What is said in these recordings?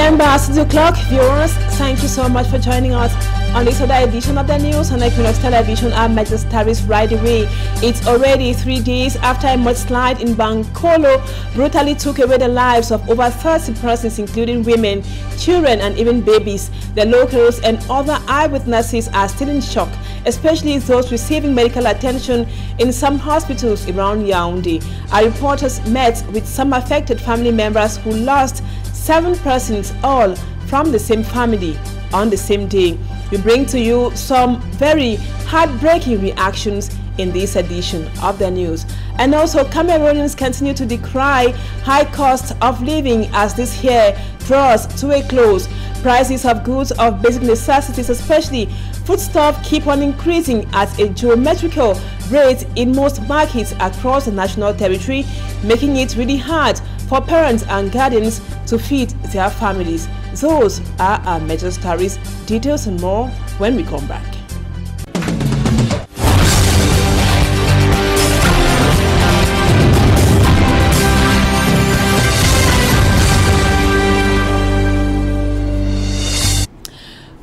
p.m. past 2 o'clock, viewers. Thank you so much for joining us on this other edition of the news on Equinoxe Television. I'm Major Staris right away. It's already 3 days after a mudslide in Bankolo brutally took away the lives of over 30 persons, including women, children, and even babies. The locals and other eyewitnesses are still in shock, especially those receiving medical attention in some hospitals around Yaoundé. Our reporters met with some affected family members who lost 7 persons, all from the same family, on the same day. We bring to you some very heartbreaking reactions in this edition of the news. And also, Cameroonians continue to decry high cost of living as this year draws to a close. Prices of goods of basic necessities, especially foodstuff, keep on increasing at a geometrical rate in most markets across the national territory, making it really hard for parents and guardians to feed their families. Those are our major stories. Details and more when we come back.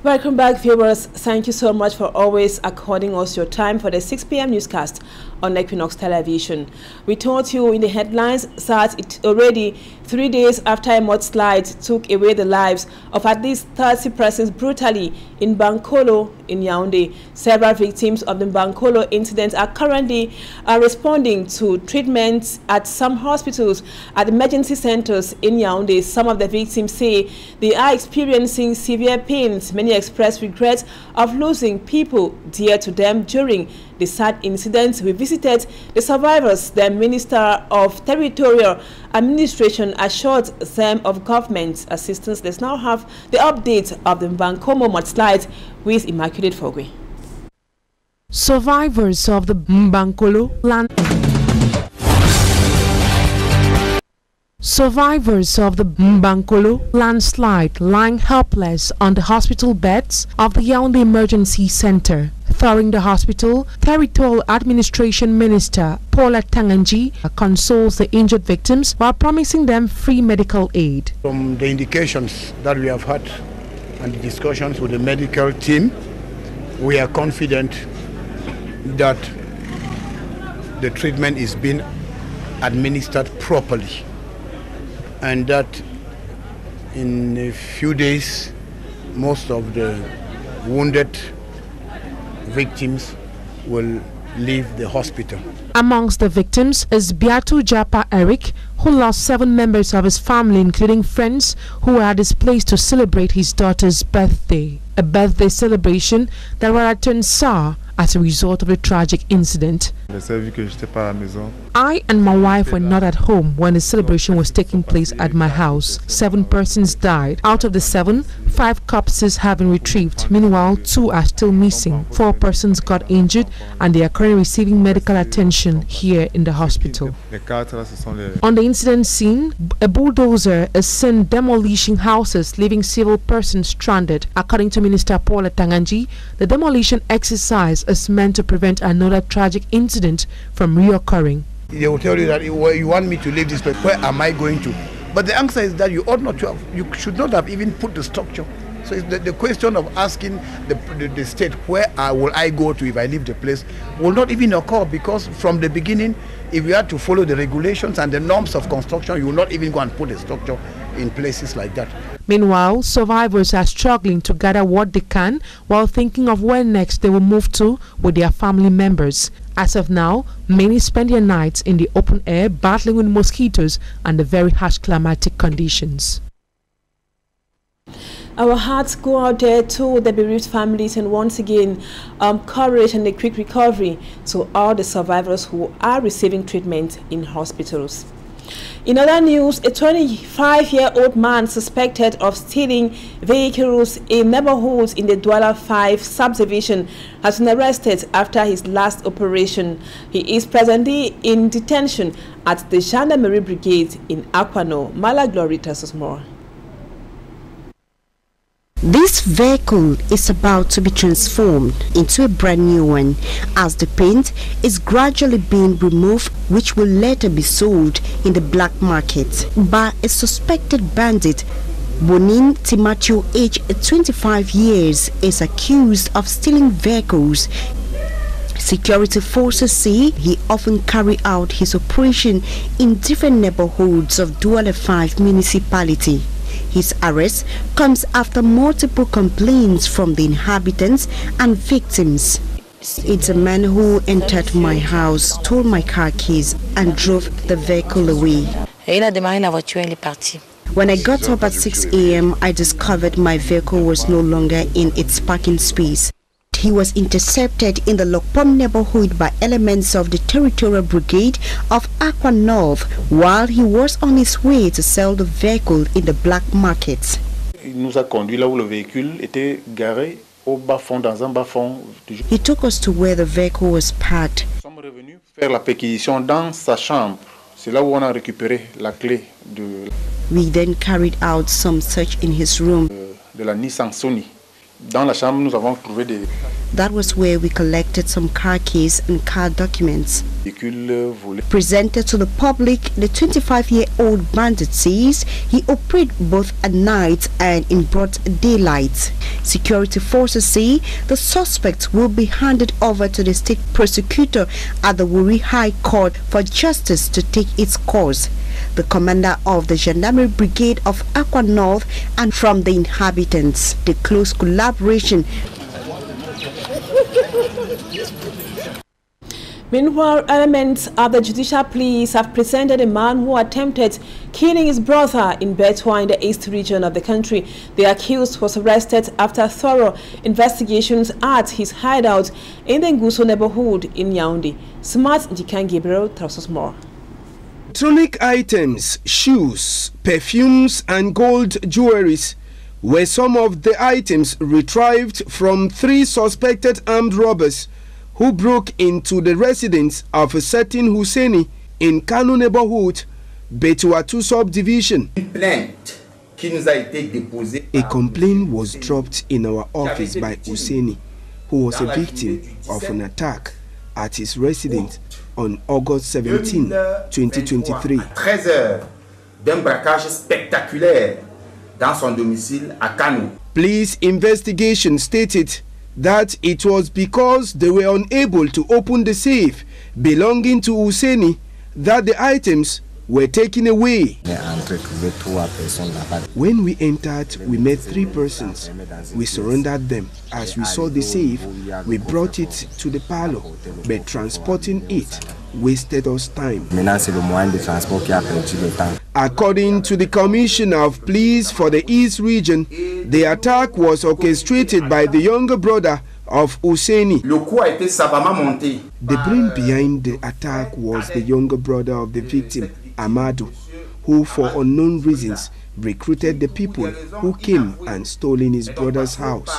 Welcome back, viewers. Thank you so much for always according us your time for the 6 p.m. newscast on Equinoxe Television. We told you in the headlines that it's already 3 days after a mudslide took away the lives of at least 30 persons brutally in Bankolo in Yaoundé. Several victims of the Bankolo incident are currently responding to treatments at some hospitals at emergency centers in Yaoundé. Some of the victims say they are experiencing severe pains. Many express regret of losing people dear to them during the sad incident. We visited the survivors. The Minister of Territorial Administration assured them of government assistance. Let's now have the update of the Bankomo mudslide with Immaculate Fogwe. Survivors of the Bankolo land. Survivors of the Bankolo landslide lying helpless on the hospital beds of the Yaoundé Emergency Center. Touring the hospital, Territorial Administration Minister Paula Tanganji consoles the injured victims while promising them free medical aid. From the indications that we have had and the discussions with the medical team, we are confident that the treatment is being administered properly, and that in a few days most of the wounded victims will leave the hospital. Amongst the victims is Biatu Japa Eric, who lost 7 members of his family, including friends who were displaced to celebrate his daughter's birthday. A birthday celebration that were turned sour as a result of the tragic incident. I and my wife were not at home when the celebration was taking place at my house. 7 persons died. Out of the 7, 5 corpses have been retrieved. Meanwhile, 2 are still missing. 4 persons got injured and they are currently receiving medical attention here in the hospital. On the incident scene, a bulldozer is seen demolishing houses, leaving civil persons stranded. According to Minister Paula Tanganji, the demolition exercise is meant to prevent another tragic incident from reoccurring. They will tell you that you want me to leave this place, where am I going to? But the answer is that you ought not to have, you should not have even put the structure. So it's the question of asking the state, where will I go to if I leave the place, will not even occur, because from the beginning, if you had to follow the regulations and the norms of construction, you will not even go and put a structure in places like that. Meanwhile, survivors are struggling to gather what they can while thinking of where next they will move to with their family members. As of now, many spend their nights in the open air battling with mosquitoes and the very harsh climatic conditions. Our hearts go out there to the bereaved families, and once again, courage and a quick recovery to all the survivors who are receiving treatment in hospitals. In other news, a 25-year-old man suspected of stealing vehicles in neighborhoods in the Douala 5 subdivision has been arrested after his last operation. He is presently in detention at the Gendarmerie Brigade in Aquano. Mala Glory tells us more. This vehicle is about to be transformed into a brand new one as the paint is gradually being removed, which will later be sold in the black market by a suspected bandit Bonin Timatio, aged 25 years, is accused of stealing vehicles. Security forces say he often carried out his operation in different neighborhoods of Douala 5 municipality. His arrest comes after multiple complaints from the inhabitants and victims. It's a man who entered my house, stole my car keys and drove the vehicle away. When I got up at 6 a.m., I discovered my vehicle was no longer in its parking space. He was intercepted in the Lokpom neighborhood by elements of the Territorial Brigade of Equinoxe while he was on his way to sell the vehicle in the black market. Il nous a conduit là où le véhicule était garé au bas-fond, dans un bas-fond. He took us to where the vehicle was parked. Nous sommes revenus faire la perquisition dans sa chambre. C'est là où on a récupéré la clé de. We then carried out some search in his room. De la Nissan Sony. Dans la chambre, nous avons trouvé des. That was where we collected some car keys and car documents. Presented to the public, the 25-year-old bandit says he operated both at night and in broad daylight. Security forces say the suspect will be handed over to the state prosecutor at the Wuri High Court for justice to take its course. The commander of the Gendarmerie Brigade of Equinoxe and from the inhabitants, the close collaboration. Meanwhile, elements of the judicial police have presented a man who attempted killing his brother in Betwa in the east region of the country. The accused was arrested after thorough investigations at his hideout in the Nguso neighborhood in Yaoundé. Smart Jikan Gabriel tells us more. Electronic items, shoes, perfumes and gold jewelries were some of the items retrieved from 3 suspected armed robbers who broke into the residence of a certain Husseini in Kano neighborhood, Betuatu subdivision. A complaint was dropped in our office by Husseini, who was a victim of an attack at his residence on August 17, 2023. 13h d'un braquage spectaculaire dans son domicile à Kano. Police investigation stated that it was because they were unable to open the safe belonging to Husseini that the items were taken away. When we entered, we met 3 persons. We surrendered them. As we saw the safe, we brought it to the parlor, but transporting it wasted us time. According to the Commissioner of Police for the East Region, the attack was orchestrated by the younger brother of Husseini. The brain behind the attack was the younger brother of the victim, Amadou, who for unknown reasons recruited the people who came and stole in his brother's house.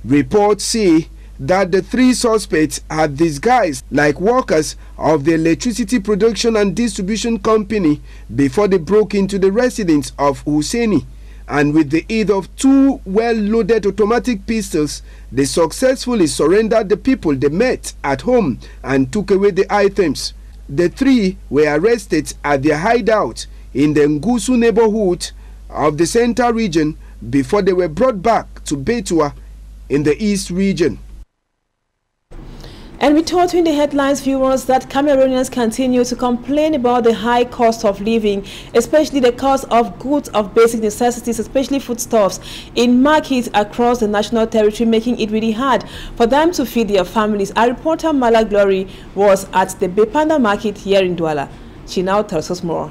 Reports say that the 3 suspects had disguised like workers of the electricity production and distribution company before they broke into the residence of Husseini, and with the aid of 2 well-loaded automatic pistols, they successfully surrendered the people they met at home and took away the items. The 3 were arrested at their hideout in the Ngusu neighborhood of the Central region before they were brought back to Betua in the East region. And we told you in the headlines, viewers, that Cameroonians continue to complain about the high cost of living, especially the cost of goods of basic necessities, especially foodstuffs, in markets across the national territory, making it really hard for them to feed their families. Our reporter Mala Glory was at the Bepanda market here in Douala. She now tells us more.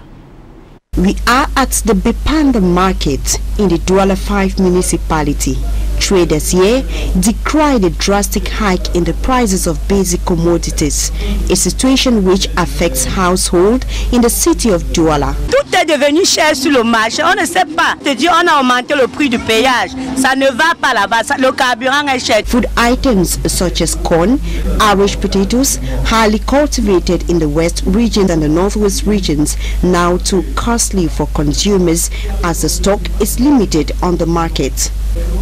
We are at the Bepanda market in the Douala 5 municipality. Traders here decry the drastic hike in the prices of basic commodities, a situation which affects households in the city of Douala. Tout est devenu cher sur le marché. On ne sait pas. Te dire on a augmenté le prix du péage. Ça ne va pas là-bas. Le carburant est cher. Food items such as corn, Irish potatoes, highly cultivated in the west region and the northwest regions, now too costly for consumers as the stock is limited on the market.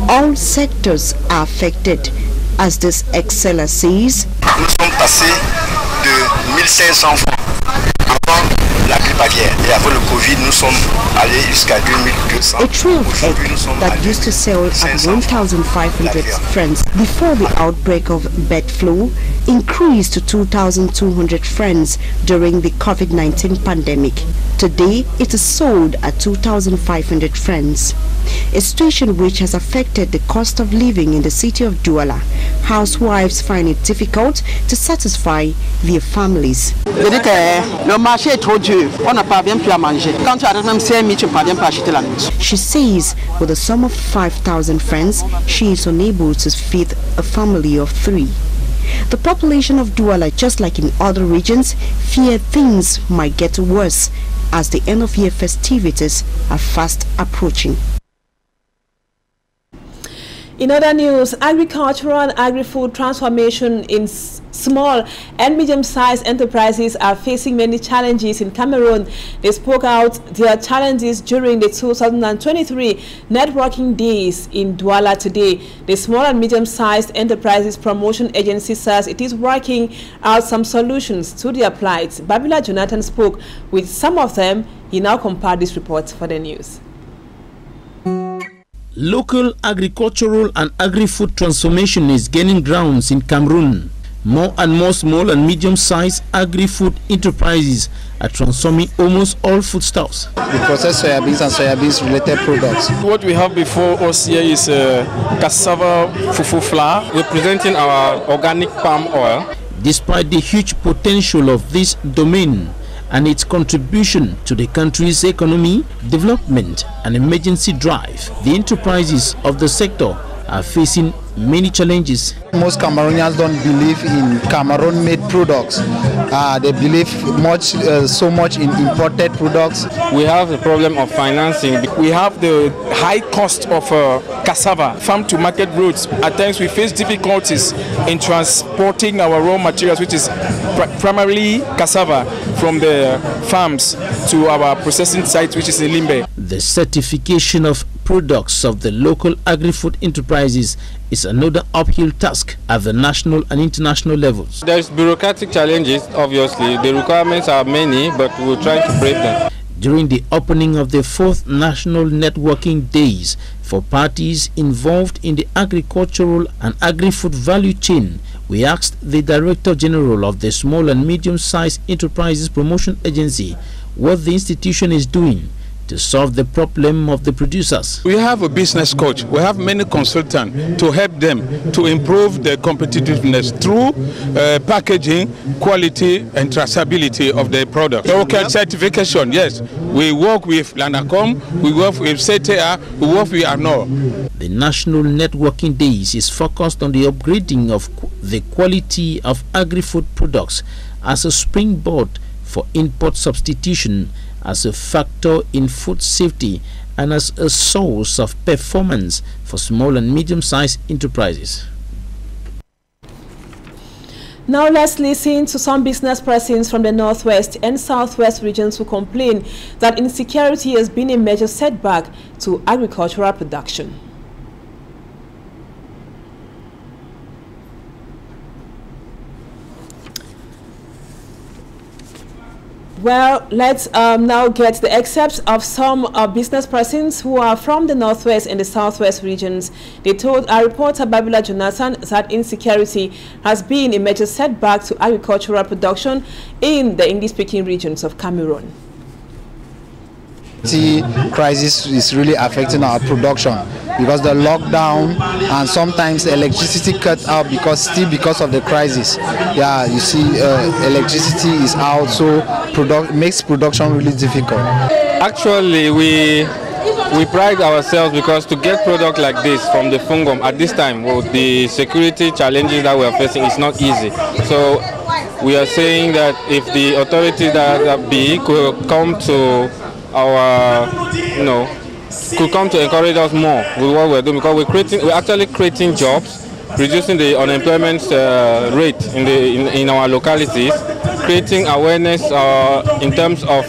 All sectors are affected, as this exceller says. Nous sommes passés de 1500 francs A tray of egg that used to sell at 1,500 francs before the outbreak of bird flu increased to 2,200 francs during the COVID-19 pandemic. Today, it is sold at 2,500 francs, a situation which has affected the cost of living in the city of Douala. Housewives find it difficult to satisfy their families. She says with a sum of 5,000 francs, she is unable to feed a family of 3. The population of Douala, just like in other regions, fear things might get worse as the end-of-year festivities are fast approaching. In other news, agricultural and agri-food transformation in small and medium-sized enterprises are facing many challenges in Cameroon. They spoke out their challenges during the 2023 networking days in Douala today. The Small and Medium-Sized Enterprises Promotion Agency says it is working out some solutions to their plight. Babila Jonathan spoke with some of them. He now compiled this report for the news. Local agricultural and agri-food transformation is gaining grounds in Cameroon. More and more small and medium-sized agri-food enterprises are transforming almost all foodstuffs. We process soybeans and soybeans-related products. What we have before us here is cassava fufu flour, representing our organic palm oil. Despite the huge potential of this domain and its contribution to the country's economy, development and emergency drive, the enterprises of the sector are facing many challenges. Most Cameroonians don't believe in Cameroon-made products. They believe so much in imported products. We have the problem of financing. We have the high cost of cassava, farm-to-market routes. At times we face difficulties in transporting our raw materials, which is primarily cassava, from the farms to our processing site, which is in Limbe. The certification of products of the local agri-food enterprises is another uphill task at the national and international levels. There's bureaucratic challenges, obviously. The requirements are many, but we're trying to break them. During the opening of the 4th National Networking Days for parties involved in the agricultural and agri-food value chain, we asked the Director General of the Small and Medium-Sized Enterprises Promotion Agency what the institution is doing to solve the problem of the producers. We have a business coach. We have many consultants to help them to improve their competitiveness through packaging, quality and traceability of their product. Local certification, yes. We work with Lanacom, we work with CTA, we work with ANOR. The National Networking Days is focused on the upgrading of the quality of agri-food products as a springboard for import substitution, as a factor in food safety, and as a source of performance for small and medium-sized enterprises. Now let's listen to some business persons from the Northwest and Southwest regions who complain that insecurity has been a major setback to agricultural production. Well, let's now get the excerpts of some business persons who are from the Northwest and the Southwest regions. They told our reporter Babila Jonathan that insecurity has been a major setback to agricultural production in the English-speaking regions of Cameroon. The crisis is really affecting our production because the lockdown and sometimes electricity cut out because of the crisis. Yeah, you see, electricity is out, so makes production really difficult. Actually, we pride ourselves because to get product like this from the Fungom at this time, with the security challenges that we are facing, is not easy. So we are saying that if the authorities that be could come to our, could come to encourage us more with what we're doing, because we're actually creating jobs, reducing the unemployment rate in our localities, creating awareness in terms of.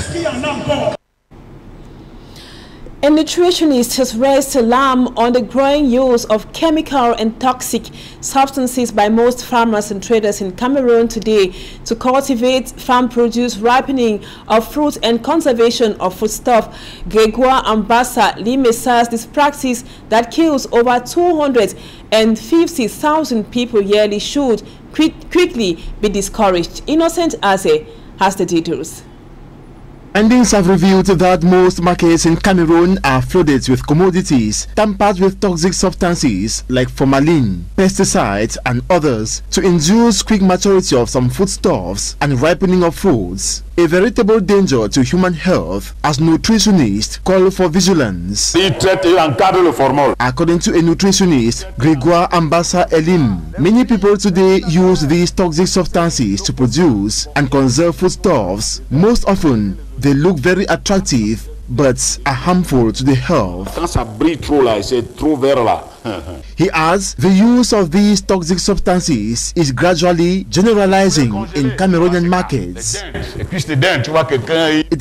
A nutritionist has raised alarm on the growing use of chemical and toxic substances by most farmers and traders in Cameroon today to cultivate farm produce, ripening of fruit and conservation of foodstuff. Gregoire Ambassa says this practice that kills over 250,000 people yearly should quickly be discouraged. Innocent Aze has the details. Findings have revealed that most markets in Cameroon are flooded with commodities tampered with toxic substances like formalin, pesticides and others to induce quick maturity of some foodstuffs and ripening of foods. A veritable danger to human health, as nutritionists call for vigilance. According to a nutritionist, Gregoire Ambassa Elim, many people today use these toxic substances to produce and conserve foodstuffs. Most often, they look very attractive but are harmful to the health. He adds the use of these toxic substances is gradually generalizing in Cameroonian markets. It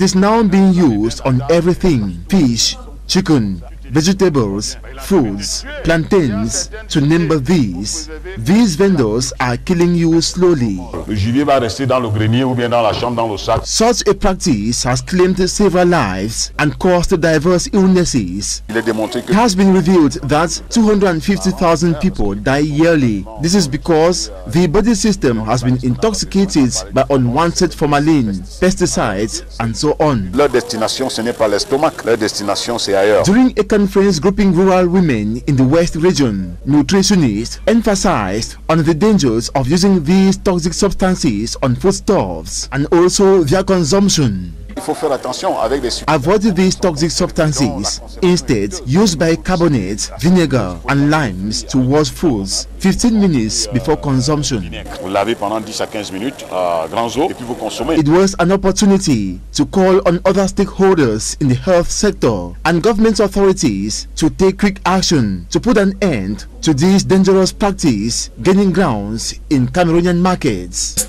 is now being used on everything: fish, chicken, vegetables, fruits, plantains, to name but these. These vendors are killing you slowly. Such a practice has claimed several lives and caused diverse illnesses. It has been revealed that 250,000 people die yearly. This is because the body system has been intoxicated by unwanted formalin, pesticides, and so on. During a conference grouping rural women in the West region, nutritionists emphasized on the dangers of using these toxic substances on foodstuffs and also their consumption. Avoid these toxic substances. Instead, use bicarbonate, vinegar and limes to wash foods 15 minutes before consumption. It was an opportunity to call on other stakeholders in the health sector and government authorities to take quick action to put an end to this dangerous practice gaining grounds in Cameroonian markets.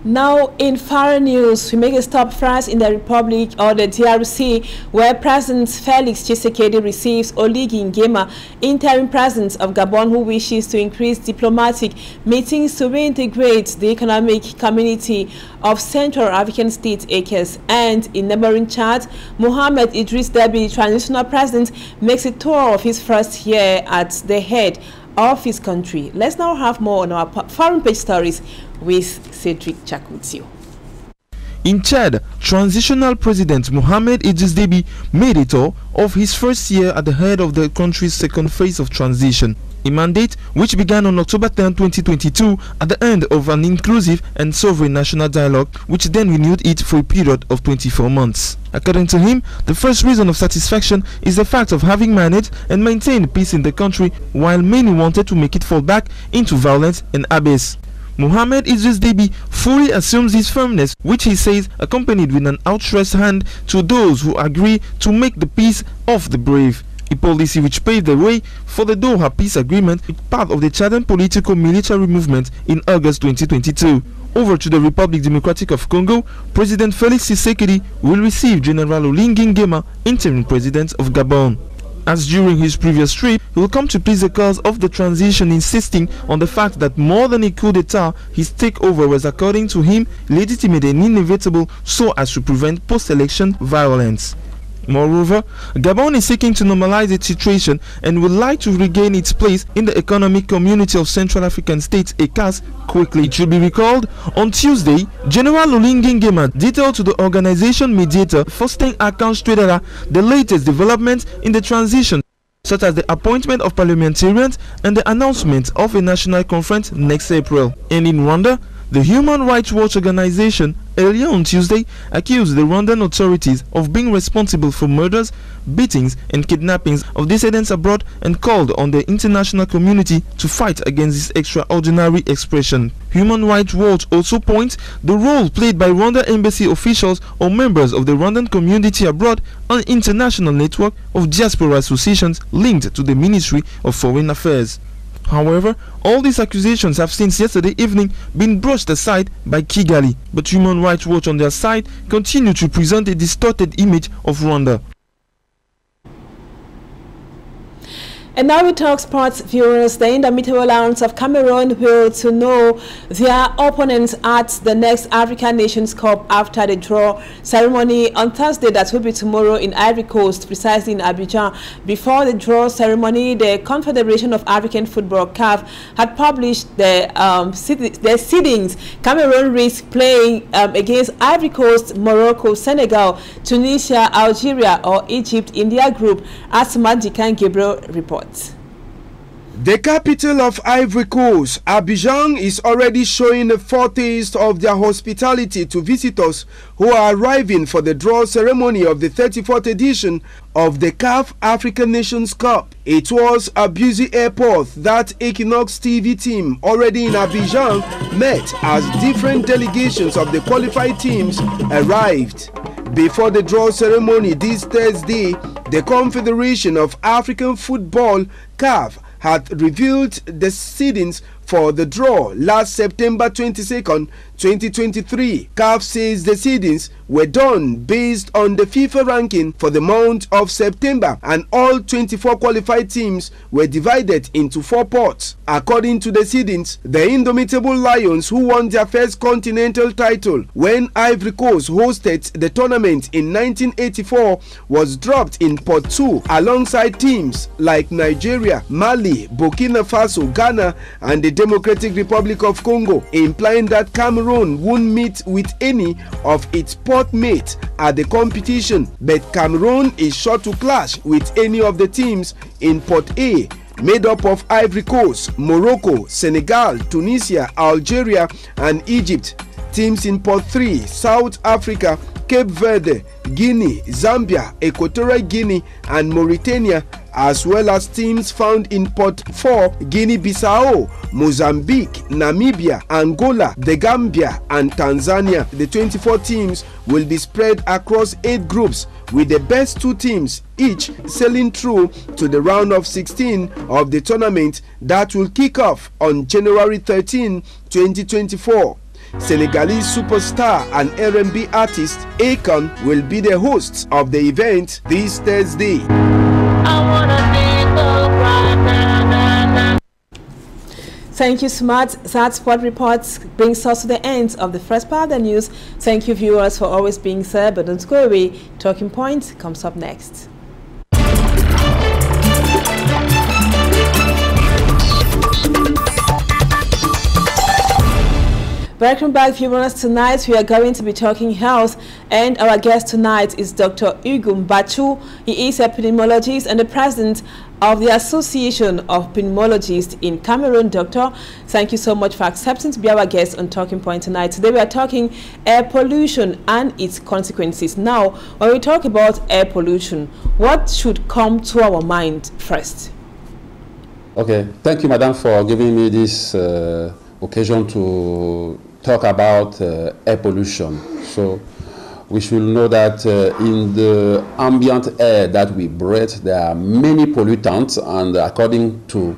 Now in foreign news, we make a stop first in the Republic or the DRC, where President Felix Tshisekedi receives Oligui Nguema, interim president of Gabon, who wishes to increase diplomatic meetings to reintegrate the economic community of Central African States, ECOWAS. And in neighboring Chad, Mohamed Idriss Deby, transitional president, makes a tour of his first year at the head of his country. Let's now have more on our foreign page stories with Cedric Chakutio. In Chad, transitional president Mohamed Idriss Deby made a tour of his first year at the head of the country's second phase of transition, a mandate which began on October 10, 2022 at the end of an inclusive and sovereign national dialogue, which then renewed it for a period of 24 months. According to him, the first reason of satisfaction is the fact of having managed and maintained peace in the country, while many wanted to make it fall back into violence and abyss. Mohamed Idriss Deby fully assumes his firmness, which he says accompanied with an outstretched hand to those who agree to make the peace of the brave, a policy which paved the way for the Doha peace agreement, part of the Chadan political military movement in August 2022. Over to the Republic Democratic of Congo, President Felix Tshisekedi will receive General Oligui Nguema, interim president of Gabon. As during his previous trip, he will come to please the cause of the transition, insisting on the fact that more than a coup d'etat, his takeover was, according to him, legitimate and inevitable so as to prevent post-election violence. Moreover, Gabon is seeking to normalize its situation and would like to regain its place in the economic community of Central African States, ECOWAS, quickly. It should be recalled, on Tuesday, General Oligui Nguema detailed to the organization mediator Faustin Archange Touadéra the latest developments in the transition, such as the appointment of parliamentarians and the announcement of a national conference next April. And in Rwanda, the Human Rights Watch organization earlier on Tuesday accused the Rwandan authorities of being responsible for murders, beatings and kidnappings of dissidents abroad and called on the international community to fight against this extraordinary expression. Human Rights Watch also points the role played by Rwanda embassy officials or members of the Rwandan community abroad on international network of diaspora associations linked to the Ministry of Foreign Affairs. However, all these accusations have since yesterday evening been brushed aside by Kigali. But Human Rights Watch on their side continue to present a distorted image of Rwanda. And now we talk sports, viewers. The Indomitable Lions of Cameroon will to know their opponents at the next African Nations Cup after the draw ceremony on Thursday. That will be tomorrow in Ivory Coast, precisely in Abidjan. Before the draw ceremony, the Confederation of African Football (CAF) had published their seedings. Cameroon risks playing against Ivory Coast, Morocco, Senegal, Tunisia, Algeria, or Egypt in their group, as Madikan Gabriel reports. The capital of Ivory Coast, Abidjan, is already showing a foretaste of their hospitality to visitors who are arriving for the draw ceremony of the 34th edition of the CAF African Nations Cup. It was a busy airport that Equinoxe TV team already in Abidjan met as different delegations of the qualified teams arrived. Before the draw ceremony this Thursday, the Confederation of African Football (CAF) had revealed the seedings for the draw last September 22nd, 2023. CAF says the seedings were done based on the FIFA ranking for the month of September, and all 24 qualified teams were divided into 4 pots. According to the seedings, the Indomitable Lions, who won their first continental title when Ivory Coast hosted the tournament in 1984, was dropped in pot 2 alongside teams like Nigeria, Mali, Burkina Faso, Ghana, and the Democratic Republic of Congo, implying that Cameroon won't meet with any of its pot mates at the competition. But Cameroon is sure to clash with any of the teams in pot A, made up of Ivory Coast, Morocco, Senegal, Tunisia, Algeria, and Egypt. Teams in pot 3, South Africa, Cape Verde, Guinea, Zambia, Equatorial Guinea, and Mauritania, as well as teams found in pot 4, Guinea-Bissau, Mozambique, Namibia, Angola, the Gambia, and Tanzania. The 24 teams will be spread across 8 groups, with the best 2 teams each sailing through to the round of 16 of the tournament that will kick off on January 13, 2024. Senegalese superstar and R&B artist Aucun will be the hosts of the event this Thursday. Thank you, Smart. That sport reports brings us to the end of the first part of the news. Thank you, viewers, for always being there, but don't go away. Talking Point comes up next. Welcome back, viewers. Tonight we are going to be talking health, and our guest tonight is Dr. Hugo Mbachu. He is a pneumologist and the president of the Association of Pneumologists in Cameroon. Doctor, thank you so much for accepting to be our guest on Talking Point tonight. Today we are talking air pollution and its consequences. Now, when we talk about air pollution, what should come to our mind first? Okay, thank you, madam, for giving me this occasion to talk about air pollution. So we should know that in the ambient air that we breathe, there are many pollutants, and according to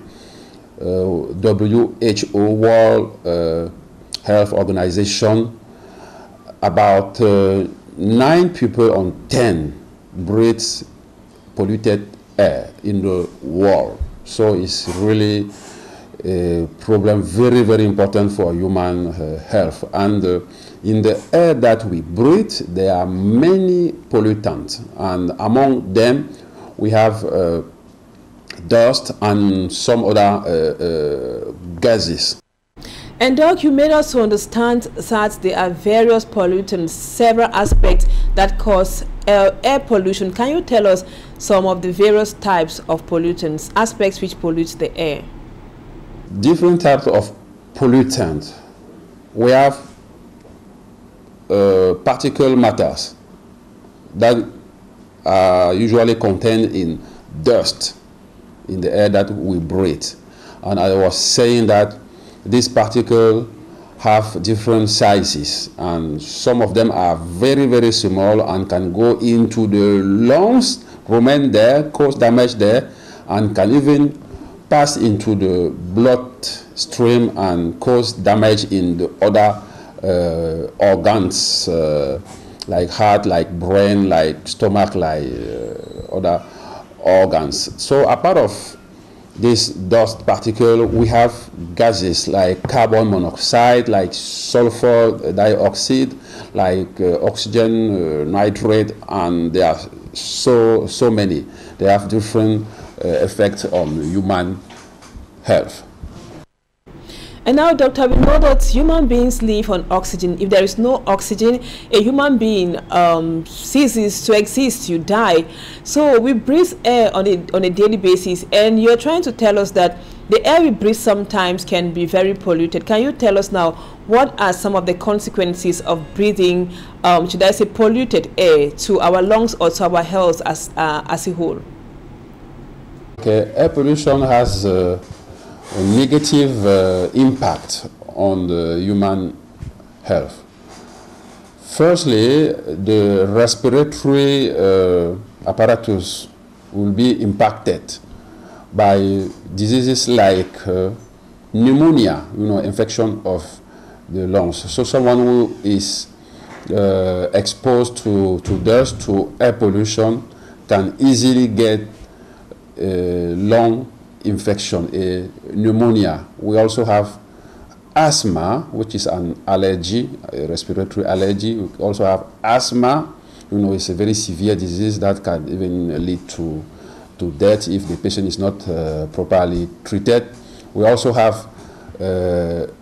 WHO, World Health Organization, about 9 people on 10 breathe polluted air in the world. So it's really a problem very, very important for human health. And in the air that we breathe, there are many pollutants, and among them we have dust and some other gases. And Doc, you made us to understand that there are various pollutants, several aspects that cause air pollution. Can you tell us some of the various types of pollutants, aspects which pollute the air? Different types of pollutants. We have particle matters that are usually contained in dust in the air that we breathe. And I was saying that these particles have different sizes, and some of them are very, very small and can go into the lungs, remain there, cause damage there, and can even pass into the bloodstream and cause damage in the other organs, like heart, like brain, like stomach, like other organs. So a part of this dust particle, we have gases like carbon monoxide, like sulfur dioxide, like oxygen, nitrate, and there are so many. They have different effects on human health. And now, doctor, we know that human beings live on oxygen. If there is no oxygen, a human being ceases to exist, you die. So we breathe air on a daily basis, and you're trying to tell us that the air we breathe sometimes can be very polluted. Can you tell us now, what are some of the consequences of breathing, should I say, polluted air to our lungs or to our health as a whole? Okay, air pollution has a negative impact on the human health. Firstly, the respiratory apparatus will be impacted by diseases like pneumonia, infection of the lungs. So someone who is exposed to dust, to air pollution, can easily get lung infection, a pneumonia. We also have asthma, which is an allergy, a respiratory allergy. We also have asthma. It's a very severe disease that can even lead to death if the patient is not properly treated. We also have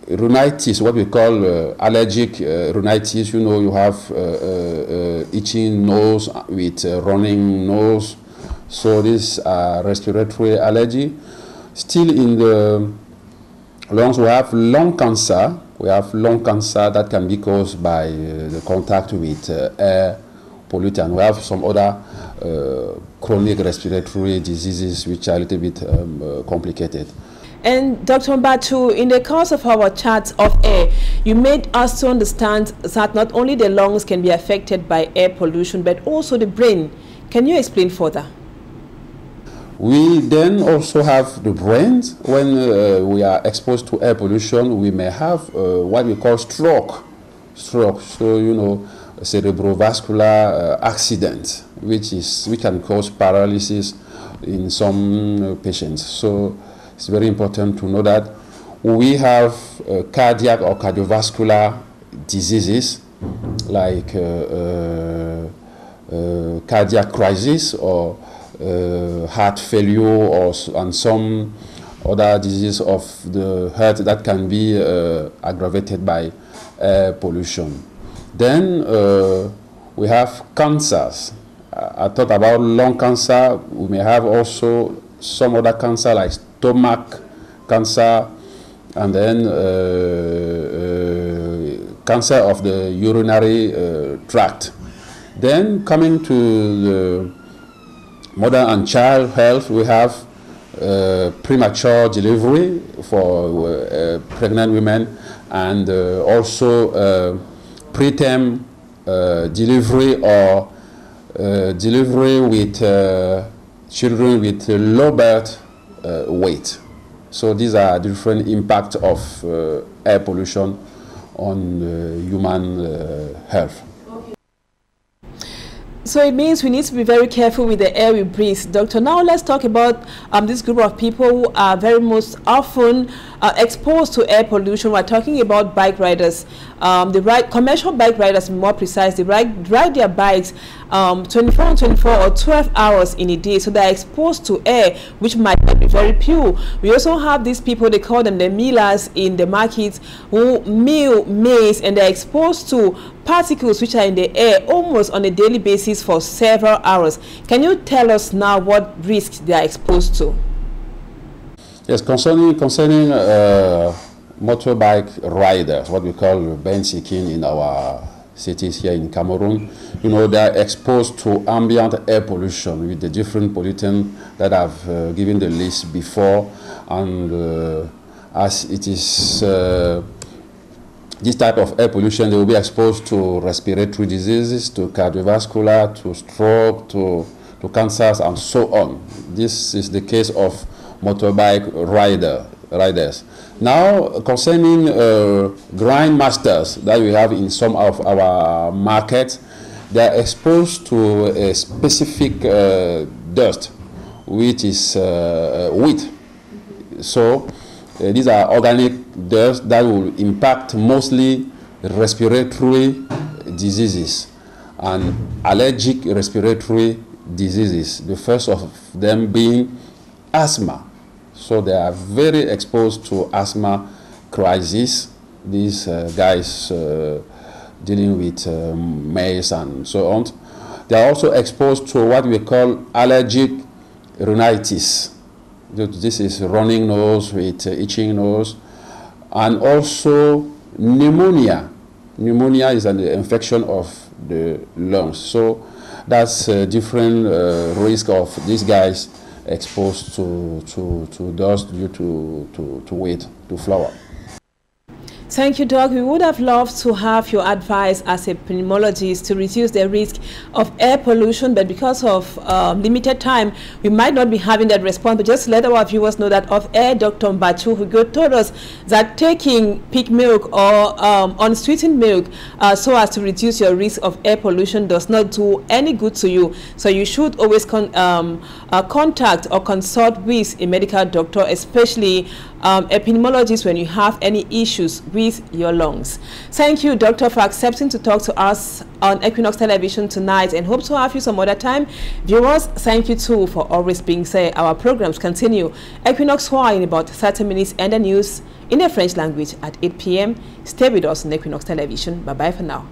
rhinitis, what we call allergic rhinitis. You have itching nose with running nose. So this respiratory allergy. Still in the lungs, we have lung cancer. We have lung cancer that can be caused by the contact with air pollutant. We have some other chronic respiratory diseases which are a little bit complicated. And Dr. Mbatu, in the course of our chat of air, you made us to understand that not only the lungs can be affected by air pollution, but also the brain. Can you explain further? We then also have the brains. When we are exposed to air pollution, we may have what we call stroke. So, cerebrovascular accident, which can cause paralysis in some patients. So it's very important to know that we have cardiac or cardiovascular diseases like cardiac crisis or heart failure and some other diseases of the heart that can be aggravated by air pollution. Then we have cancers. I thought about lung cancer. We may have also some other cancer like stomach cancer, and then cancer of the urinary tract. Then coming to the mother and child health, we have premature delivery for pregnant women, and also preterm delivery or delivery with children with low birth weight. So these are different impacts of air pollution on human health. So it means we need to be very careful with the air we breathe. Doctor, now let's talk about this group of people who are very most often exposed to air pollution. We're talking about bike riders. Commercial bike riders, more precise, they ride their bikes 24 or 12 hours in a day. So they're exposed to air, which might not be very pure. We also have these people, they call them the millers in the markets, who mill maize, and they're exposed to particles which are in the air almost on a daily basis for several hours. Can you tell us now what risks they are exposed to? Yes, concerning motorbike riders, what we call benziking in our cities here in Cameroon, they are exposed to ambient air pollution with the different pollutants that I've given the list before, and as it is this type of air pollution, they will be exposed to respiratory diseases, to cardiovascular, to stroke, to cancers, and so on. This is the case of motorbike riders. Now, concerning grind masters that we have in some of our markets, they are exposed to a specific dust, which is wheat. So these are organic dust that will impact mostly respiratory diseases and allergic respiratory diseases, the first of them being asthma. So they are very exposed to asthma crisis, these guys dealing with maize and so on. They are also exposed to what we call allergic rhinitis. This is running nose with itching nose, and also pneumonia. Pneumonia is an infection of the lungs. So that's a different risk of these guys exposed to dust due to weight, to flour. Thank you, Doc. We would have loved to have your advice as a pneumologist to reduce the risk of air pollution, but because of limited time, we might not be having that response. But just let our viewers know that off-air, Dr. Mbachu Hugo told us that taking pig milk or unsweetened milk so as to reduce your risk of air pollution does not do any good to you. So you should always contact or consult with a medical doctor, especially a pneumologist, when you have any issues with your lungs. Thank you, Doctor, for accepting to talk to us on Equinoxe Television tonight, and hope to have you some other time. Viewers, thank you too for always being there. Our programs continue. Equinoxe Soir in about 30 minutes, and the news in the French language at 8 p.m. Stay with us on Equinoxe Television. Bye-bye for now.